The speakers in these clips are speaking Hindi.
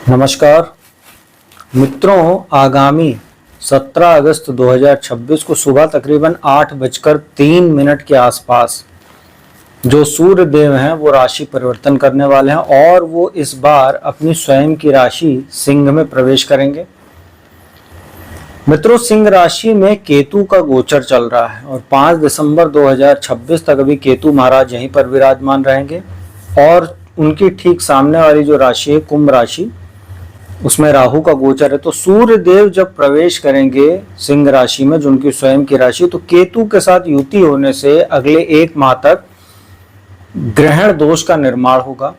नमस्कार मित्रों, आगामी 17 अगस्त 2026 को सुबह तकरीबन 8:03 के आसपास जो सूर्य देव हैं वो राशि परिवर्तन करने वाले हैं और वो इस बार अपनी स्वयं की राशि सिंह में प्रवेश करेंगे। मित्रों, सिंह राशि में केतु का गोचर चल रहा है और 5 दिसंबर 2026 तक अभी केतु महाराज यहीं पर विराजमान रहेंगे और उनकी ठीक सामने वाली जो राशि है कुंभ राशि, उसमें राहु का गोचर है। तो सूर्य देव जब प्रवेश करेंगे सिंह राशि में, जो उनकी स्वयं की राशि, तो केतु के साथ युति होने से अगले 1 माह तक ग्रहण दोष का निर्माण होगा।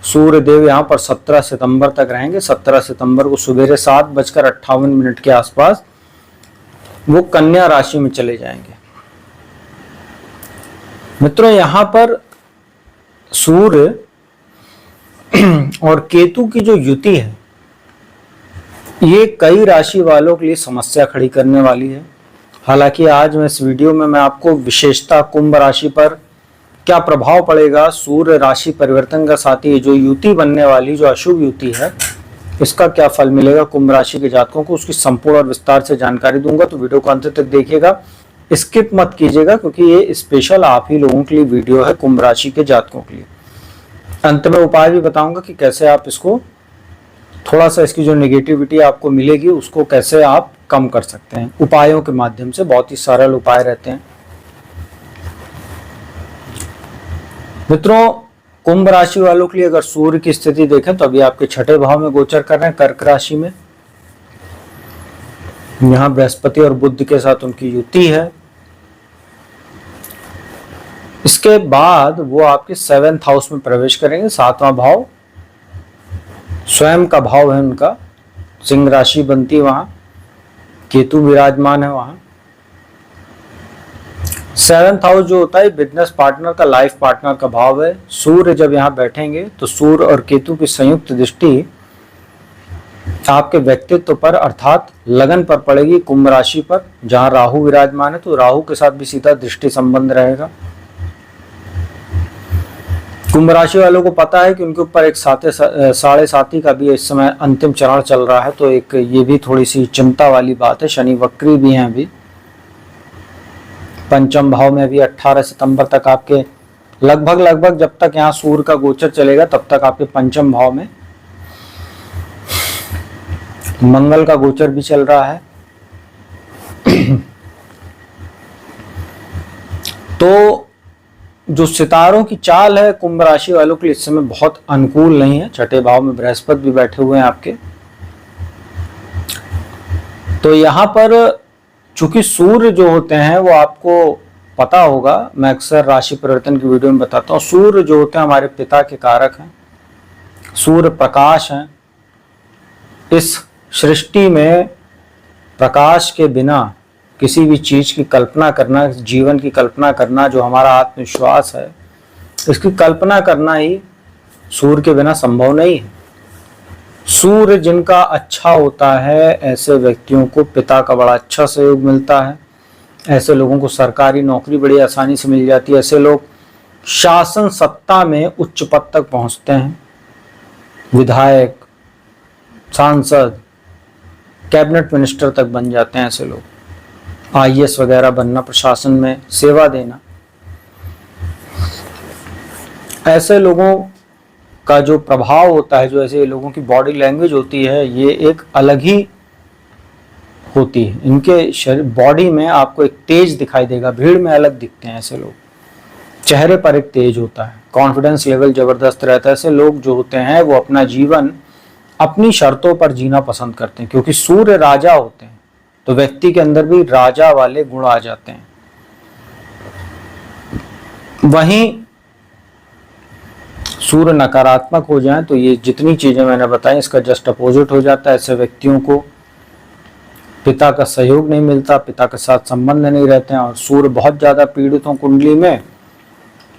सूर्य देव यहाँ पर 17 सितंबर तक रहेंगे। 17 सितंबर को सुबह 7:58 के आसपास वो कन्या राशि में चले जाएंगे। मित्रों, यहाँ पर सूर्य और केतु की जो युति है ये कई राशि वालों के लिए समस्या खड़ी करने वाली है। हालांकि आज मैं इस वीडियो में मैं आपको विशेषता कुंभ राशि पर क्या प्रभाव पड़ेगा, सूर्य राशि परिवर्तन का साथ ही जो युति बनने वाली जो अशुभ युति है इसका क्या फल मिलेगा कुंभ राशि के जातकों को, उसकी संपूर्ण और विस्तार से जानकारी दूंगा। तो वीडियो को अंत तक देखिएगा, स्किप मत कीजिएगा, क्योंकि ये स्पेशल आप ही लोगों के लिए वीडियो है कुंभ राशि के जातकों के लिए। अंत में उपाय भी बताऊंगा कि कैसे आप इसको थोड़ा सा इसकी जो नेगेटिविटी आपको मिलेगी उसको कैसे आप कम कर सकते हैं उपायों के माध्यम से। बहुत ही सरल उपाय रहते हैं। मित्रों, कुंभ राशि वालों के लिए अगर सूर्य की स्थिति देखें तो अभी आपके 6ठे भाव में गोचर कर रहे हैं कर्क राशि में। यहां बृहस्पति और बुध के साथ उनकी युति है। इसके बाद वो आपके 7th हाउस में प्रवेश करेंगे। 7वां भाव स्वयं का भाव है उनका, सिंह राशि बनती है, वहां केतु विराजमान है। वहां 7th हाउस जो होता है बिजनेस पार्टनर का, लाइफ पार्टनर का भाव है। सूर्य जब यहां बैठेंगे तो सूर्य और केतु की संयुक्त दृष्टि आपके व्यक्तित्व पर अर्थात लगन पर पड़ेगी कुंभ राशि पर। जहां राहु विराजमान है तो राहु के साथ भी सीधा दृष्टि संबंध रहेगा। कुंभ राशि वालों को पता है कि उनके ऊपर एक 7.5 का भी इस समय अंतिम चरण चल रहा है, तो एक ये भी थोड़ी सी चिंता वाली बात है। शनि वक्री भी हैं अभी। पंचम भाव में अभी 18 सितंबर तक आपके लगभग जब तक यहाँ सूर्य का गोचर चलेगा तब तक आपके पंचम भाव में मंगल का गोचर भी चल रहा है। तो जो सितारों की चाल है कुंभ राशि वालों के लिए इस समय बहुत अनुकूल नहीं है। 6ठे भाव में बृहस्पति भी बैठे हुए हैं आपके। तो यहां पर चूंकि सूर्य जो होते हैं वो आपको पता होगा, मैं अक्सर राशि परिवर्तन की वीडियो में बताता हूं, सूर्य जो होते हैं हमारे पिता के कारक हैं। सूर्य प्रकाश हैं। इस सृष्टि में प्रकाश के बिना किसी भी चीज की कल्पना करना, जीवन की कल्पना करना, जो हमारा आत्मविश्वास है इसकी कल्पना करना ही सूर्य के बिना संभव नहीं है। सूर्य जिनका अच्छा होता है ऐसे व्यक्तियों को पिता का बड़ा अच्छा सहयोग मिलता है। ऐसे लोगों को सरकारी नौकरी बड़ी आसानी से मिल जाती है। ऐसे लोग शासन सत्ता में उच्च पद तक पहुंचते हैं। विधायक, सांसद, कैबिनेट मिनिस्टर तक बन जाते हैं ऐसे लोग। IAS वगैरह बनना, प्रशासन में सेवा देना, ऐसे लोगों का जो प्रभाव होता है, जो ऐसे लोगों की बॉडी लैंग्वेज होती है ये एक अलग ही होती है। इनके शरीर बॉडी में आपको एक तेज दिखाई देगा, भीड़ में अलग दिखते हैं ऐसे लोग। चेहरे पर एक तेज होता है, कॉन्फिडेंस लेवल जबरदस्त रहता है। ऐसे लोग जो होते हैं वो अपना जीवन अपनी शर्तों पर जीना पसंद करते हैं, क्योंकि सूर्य राजा होते हैं तो व्यक्ति के अंदर भी राजा वाले गुण आ जाते हैं। वहीं सूर्य नकारात्मक हो जाए तो ये जितनी चीजें मैंने बताई इसका जस्ट अपोजिट हो जाता है। ऐसे व्यक्तियों को पिता का सहयोग नहीं मिलता, पिता के साथ संबंध नहीं रहते हैं। और सूर्य बहुत ज्यादा पीड़ित हो कुंडली में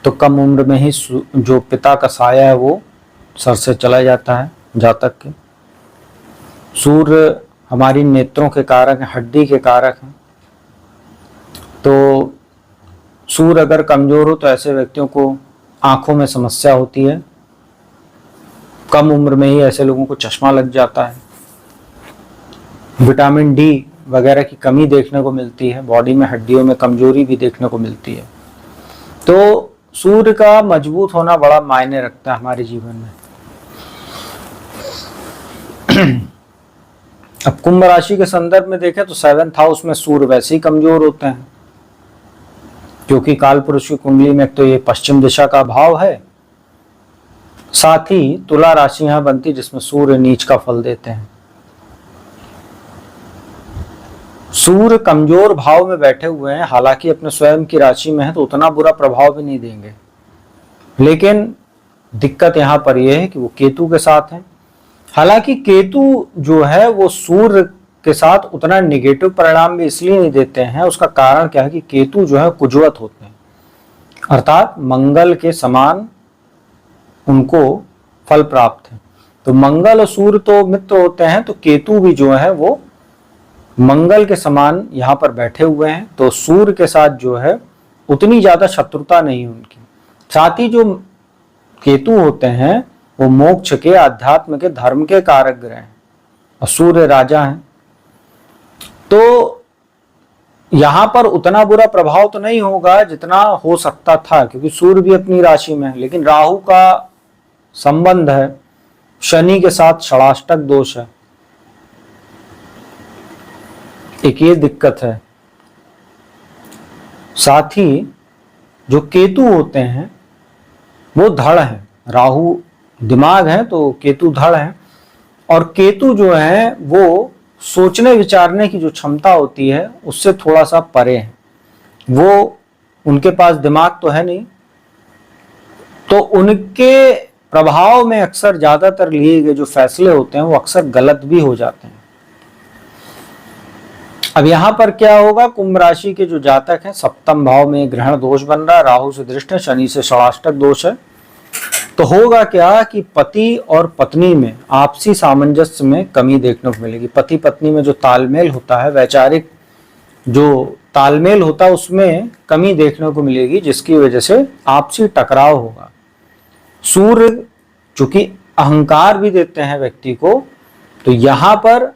तो कम उम्र में ही जो पिता का साया है वो सर से चला जाता है जातक के। सूर्य हमारी नेत्रों के कारक हैं, हड्डी के कारक हैं। तो सूर्य अगर कमजोर हो तो ऐसे व्यक्तियों को आंखों में समस्या होती है, कम उम्र में ही ऐसे लोगों को चश्मा लग जाता है। विटामिन डी वगैरह की कमी देखने को मिलती है, बॉडी में हड्डियों में कमजोरी भी देखने को मिलती है। तो सूर्य का मजबूत होना बड़ा मायने रखता है हमारे जीवन में। अब कुंभ राशि के संदर्भ में देखें तो 7th हाउस में सूर्य वैसे ही कमजोर होते हैं, क्योंकि काल पुरुष की कुंडली में तो ये पश्चिम दिशा का भाव है, साथ ही तुला राशि यहां बनती जिसमें सूर्य नीच का फल देते हैं। सूर्य कमजोर भाव में बैठे हुए हैं, हालांकि अपने स्वयं की राशि में है तो उतना बुरा प्रभाव भी नहीं देंगे, लेकिन दिक्कत यहां पर यह है कि वो केतु के साथ हैं। हालांकि केतु जो है वो सूर्य के साथ उतना नेगेटिव परिणाम भी इसलिए नहीं देते हैं, उसका कारण क्या है कि केतु जो है कुजवत होते हैं, अर्थात मंगल के समान उनको फल प्राप्त है। तो मंगल और सूर्य तो मित्र होते हैं, तो केतु भी जो है वो मंगल के समान यहाँ पर बैठे हुए हैं, तो सूर्य के साथ जो है उतनी ज्यादा शत्रुता नहीं उनकी। साथ ही जो केतु होते हैं वो मोक्ष के, अध्यात्म के, धर्म के कारक ग्रह हैं और सूर्य राजा हैं, तो यहां पर उतना बुरा प्रभाव तो नहीं होगा जितना हो सकता था, क्योंकि सूर्य भी अपनी राशि में है। लेकिन राहु का संबंध है, शनि के साथ षडाष्टक दोष है, एक ये दिक्कत है। साथ ही जो केतु होते हैं वो धड़ है, राहु दिमाग है तो केतु धड़ है, और केतु जो है वो सोचने विचारने की जो क्षमता होती है उससे थोड़ा सा परे है। वो उनके पास दिमाग तो है नहीं, तो उनके प्रभाव में अक्सर ज्यादातर लिए गए जो फैसले होते हैं वो अक्सर गलत भी हो जाते हैं। अब यहां पर क्या होगा, कुंभ राशि के जो जातक हैं, 7th भाव में ग्रहण दोष बन रहा है, राहु से दृष्ट है, शनि से षडाष्टक दोष है, तो होगा क्या कि पति और पत्नी में आपसी सामंजस्य में कमी देखने को मिलेगी। पति पत्नी में जो तालमेल होता है, वैचारिक जो तालमेल होता है उसमें कमी देखने को मिलेगी, जिसकी वजह से आपसी टकराव होगा। सूर्य चूंकि अहंकार भी देते हैं व्यक्ति को, तो यहां पर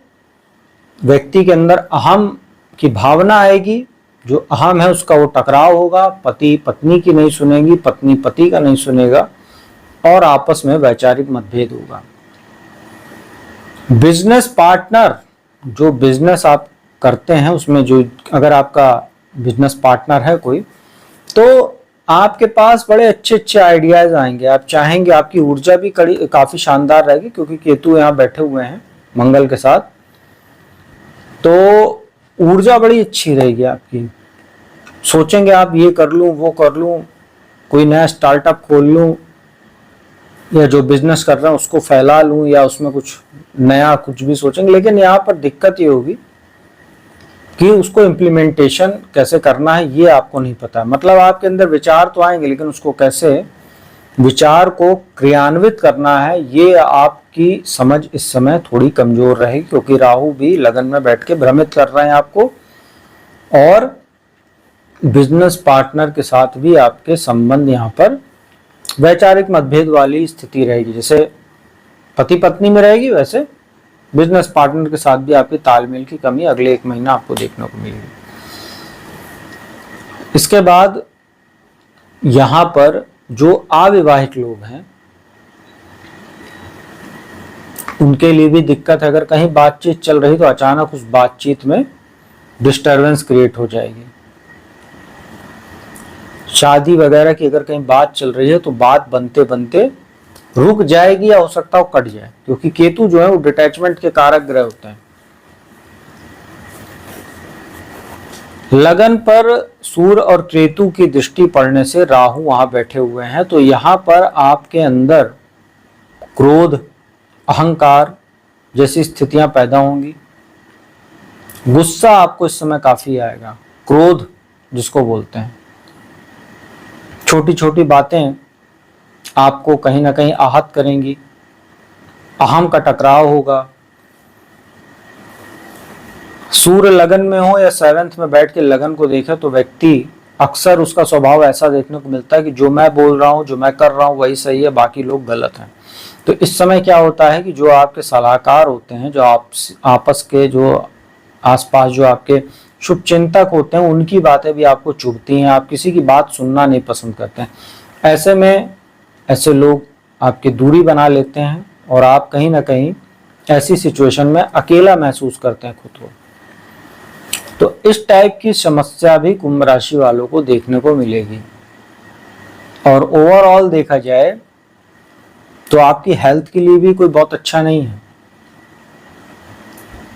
व्यक्ति के अंदर अहम की भावना आएगी, जो अहम है उसका वो टकराव होगा, पति पत्नी की नहीं सुनेगी, पत्नी पति का नहीं सुनेगा, और आपस में वैचारिक मतभेद होगा। बिजनेस पार्टनर, जो बिजनेस आप करते हैं उसमें जो अगर आपका बिजनेस पार्टनर है कोई, तो आपके पास बड़े अच्छे अच्छे आइडियाज आएंगे, आप चाहेंगे, आपकी ऊर्जा भी काफी शानदार रहेगी, क्योंकि केतु यहाँ बैठे हुए हैं मंगल के साथ, तो ऊर्जा बड़ी अच्छी रहेगी आपकी। सोचेंगे आप ये कर लूं, वो कर लूं, कोई नया स्टार्टअप खोल लूं, या जो बिजनेस कर रहे हैं उसको फैला लूं, या उसमें कुछ नया कुछ भी सोचेंगे। लेकिन यहाँ पर दिक्कत ये होगी कि उसको इम्प्लीमेंटेशन कैसे करना है ये आपको नहीं पता। मतलब आपके अंदर विचार तो आएंगे, लेकिन उसको कैसे विचार को क्रियान्वित करना है ये आपकी समझ इस समय थोड़ी कमजोर रहेगी, क्योंकि राहु भी लगन में बैठ के भ्रमित कर रहे हैं आपको, और बिजनेस पार्टनर के साथ भी आपके संबंध यहाँ पर वैचारिक मतभेद वाली स्थिति रहेगी। जैसे पति पत्नी में रहेगी, वैसे बिजनेस पार्टनर के साथ भी आपकी तालमेल की कमी अगले 1 महीना आपको देखने को मिलेगी। इसके बाद यहां पर जो अविवाहित लोग हैं उनके लिए भी दिक्कत है। अगर कहीं बातचीत चल रही तो अचानक उस बातचीत में डिस्टरबेंस क्रिएट हो जाएगी। शादी वगैरह की अगर कहीं बात चल रही है तो बात बनते बनते रुक जाएगी, या हो सकता है कट जाए, क्योंकि केतु जो है वो डिटैचमेंट के कारक ग्रह होते हैं। लगन पर सूर्य और केतु की दृष्टि पड़ने से राहु वहां बैठे हुए हैं, तो यहां पर आपके अंदर क्रोध, अहंकार जैसी स्थितियां पैदा होंगी। गुस्सा आपको इस समय काफी आएगा, क्रोध जिसको बोलते हैं। छोटी छोटी बातें आपको कहीं ना कहीं आहत करेंगी, अहम का टकराव होगा। सूर्य लगन में हो या 7th में बैठ के लगन को देखे तो व्यक्ति अक्सर उसका स्वभाव ऐसा देखने को मिलता है कि जो मैं बोल रहा हूं, जो मैं कर रहा हूं वही सही है, बाकी लोग गलत हैं। तो इस समय क्या होता है कि जो आपके सलाहकार होते हैं, जो आपस के जो आसपास जो आपके शुभ चिंतक होते हैं, उनकी बातें भी आपको चुभती हैं, आप किसी की बात सुनना नहीं पसंद करते हैं। ऐसे में ऐसे लोग आपकी दूरी बना लेते हैं और आप कहीं ना कहीं ऐसी सिचुएशन में अकेला महसूस करते हैं खुद को। तो इस टाइप की समस्या भी कुंभ राशि वालों को देखने को मिलेगी। और ओवरऑल देखा जाए तो आपकी हेल्थ के लिए भी कोई बहुत अच्छा नहीं है।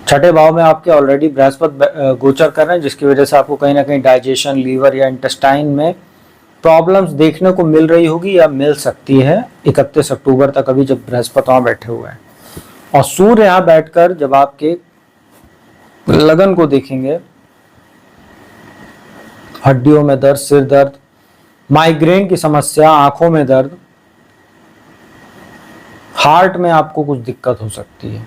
छठे भाव में आपके ऑलरेडी बृहस्पति गोचर कर रहे हैं, जिसकी वजह से आपको कहीं ना कहीं डाइजेशन, लीवर या इंटेस्टाइन में प्रॉब्लम्स देखने को मिल रही होगी या मिल सकती है 31 अक्टूबर तक, अभी जब बृहस्पति वहां बैठे हुए हैं। और सूर्य यहां बैठकर जब आपके लगन को देखेंगे, हड्डियों में दर्द, सिर दर्द, माइग्रेन की समस्या, आंखों में दर्द, हार्ट में आपको कुछ दिक्कत हो सकती है।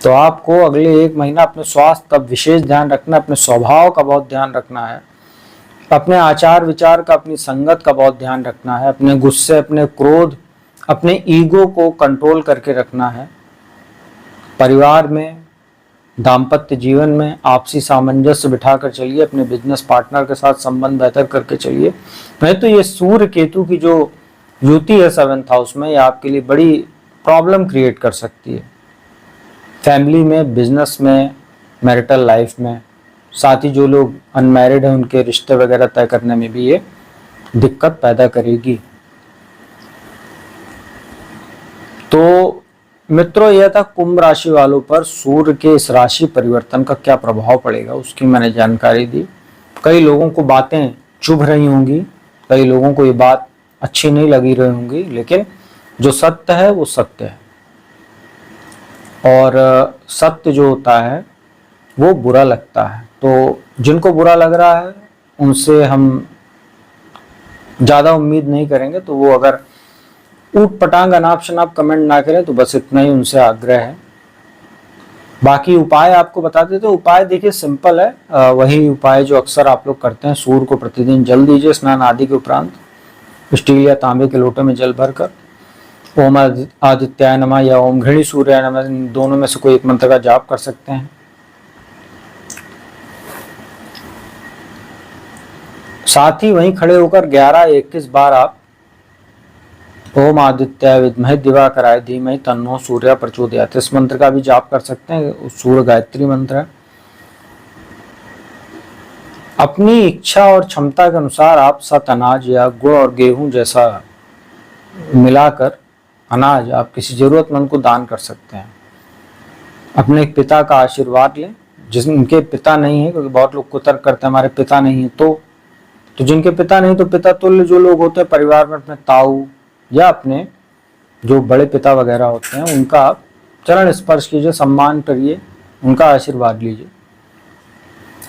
तो आपको अगले 1 महीना अपने स्वास्थ्य का विशेष ध्यान रखना, अपने स्वभाव का बहुत ध्यान रखना है, अपने आचार विचार का, अपनी संगत का बहुत ध्यान रखना है, अपने गुस्से, अपने क्रोध, अपने ईगो को कंट्रोल करके रखना है। परिवार में, दाम्पत्य जीवन में आपसी सामंजस्य बिठाकर चलिए, अपने बिजनेस पार्टनर के साथ संबंध बेहतर करके चलिए। नहीं तो ये सूर्य केतु की जो युति है 7th हाउस में, ये आपके लिए बड़ी प्रॉब्लम क्रिएट कर सकती है। फैमिली में, बिजनेस में, मैरिटल लाइफ में, साथ ही जो लोग अनमैरिड हैं उनके रिश्ते वगैरह तय करने में भी ये दिक्कत पैदा करेगी। तो मित्रों, यह था कुंभ राशि वालों पर सूर्य के इस राशि परिवर्तन का क्या प्रभाव पड़ेगा, उसकी मैंने जानकारी दी। कई लोगों को बातें चुभ रही होंगी, कई लोगों को ये बात अच्छी नहीं लगी रही होंगी, लेकिन जो सत्य है वो सत्य है। और सत्य जो होता है वो बुरा लगता है। तो जिनको बुरा लग रहा है उनसे हम ज़्यादा उम्मीद नहीं करेंगे। तो वो अगर ऊट पटांग अनाप शनाप कमेंट ना करें तो बस इतना ही उनसे आग्रह है। बाकी उपाय आपको बता देते। उपाय देखिए सिंपल है, वही उपाय जो अक्सर आप लोग करते हैं। सूर्य को प्रतिदिन जल दीजिए स्नान आदि के उपरांत, स्टील या तांबे के लोटे में जल भरकर ओम आदित्याय नमः या ओम घृणी सूर्याय नमः, इन दोनों में से कोई एक मंत्र का जाप कर सकते हैं। साथ ही वहीं खड़े होकर 11-21 बार आप ओम आदित्याय विद्महे दिवाकराय धीमहि तन्नो सूर्य प्रचोदयात्, इस मंत्र का भी जाप कर सकते हैं। सूर्य गायत्री मंत्र है। अपनी इच्छा और क्षमता के अनुसार आप सत अनाज या गुड़ और गेहूं जैसा मिलाकर अनाज आप किसी जरूरतमंद को दान कर सकते हैं। अपने पिता का आशीर्वाद लें, जिनके पिता नहीं है, क्योंकि बहुत लोग कुतर्क करते हैं हमारे पिता नहीं है। तो जिनके पिता नहीं, तो पिता तुल्य जो लोग होते हैं परिवार में, अपने ताऊ या अपने जो बड़े पिता वगैरह होते हैं, उनका आप चरण स्पर्श कीजिए, सम्मान करिए, उनका आशीर्वाद लीजिए।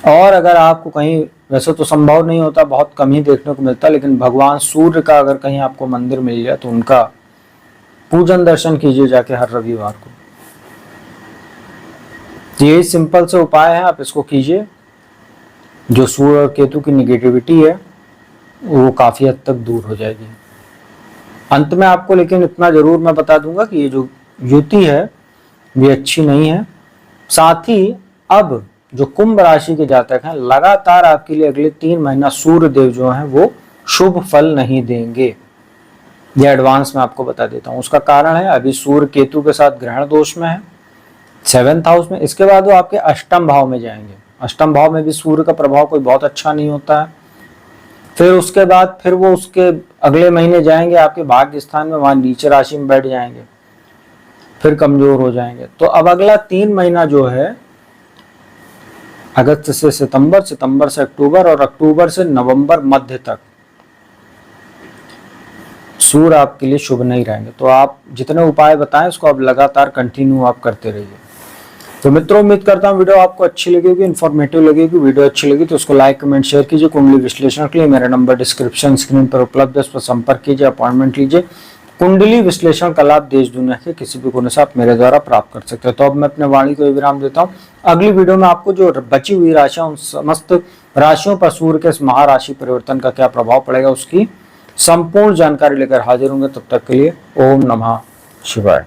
और अगर आपको कहीं, वैसे तो संभव नहीं होता, बहुत कम ही देखने को मिलता, लेकिन भगवान सूर्य का अगर कहीं आपको मंदिर मिल जाए तो उनका पूजन दर्शन कीजिए जाके हर रविवार को। ये सिंपल से उपाय है, आप इसको कीजिए। जो सूर्य और केतु की निगेटिविटी है वो काफी हद तक दूर हो जाएगी। अंत में आपको लेकिन इतना जरूर मैं बता दूंगा कि ये जो युति है ये अच्छी नहीं है। साथ ही अब जो कुंभ राशि के जातक हैं, लगातार आपके लिए अगले 3 महीना सूर्य देव जो हैं वो शुभ फल नहीं देंगे। ये एडवांस में आपको बता देता हूँ। उसका कारण है, अभी सूर्य केतु के साथ ग्रहण दोष में है 7th हाउस में। इसके बाद वो आपके अष्टम भाव में जाएंगे। अष्टम भाव में भी सूर्य का प्रभाव कोई बहुत अच्छा नहीं होता है। फिर उसके बाद फिर वो उसके अगले महीने जाएंगे आपके भाग्य स्थान में, वहां नीचे राशि में बैठ जाएंगे, फिर कमजोर हो जाएंगे। तो अब अगला 3 महीना जो है, अगस्त से सितंबर, सितंबर से अक्टूबर और अक्टूबर से नवंबर मध्य तक सूर्य आपके लिए शुभ नहीं रहेंगे। तो आप जितने उपाय बताएं उसको अब लगातार कंटिन्यू आप करते रहिए। तो मित्रों, उम्मीद करता हूँ वीडियो आपको अच्छी लगेगी, इन्फॉर्मेटिव लगेगी। वीडियो अच्छी लगी तो उसको लाइक, कमेंट, शेयर कीजिए। कुंडली विश्लेषण के लिए मेरा नंबर डिस्क्रिप्शन स्क्रीन पर उपलब्ध है, उस पर संपर्क कीजिए, अपॉइंटमेंट लीजिए। कुंडली विश्लेषण का लाभ देश दुनिया के किसी भी कोने से आप मेरे द्वारा प्राप्त कर सकते हैं। तो अब मैं अपने वाणी को विराम देता हूँ। अगली वीडियो में आपको जो बची हुई राशियां, उन समस्त राशियों पर सूर्य के इस महाराशि परिवर्तन का क्या प्रभाव पड़ेगा उसकी संपूर्ण जानकारी लेकर हाजिर होंगे। तब तक के लिए ओम नमः शिवाय।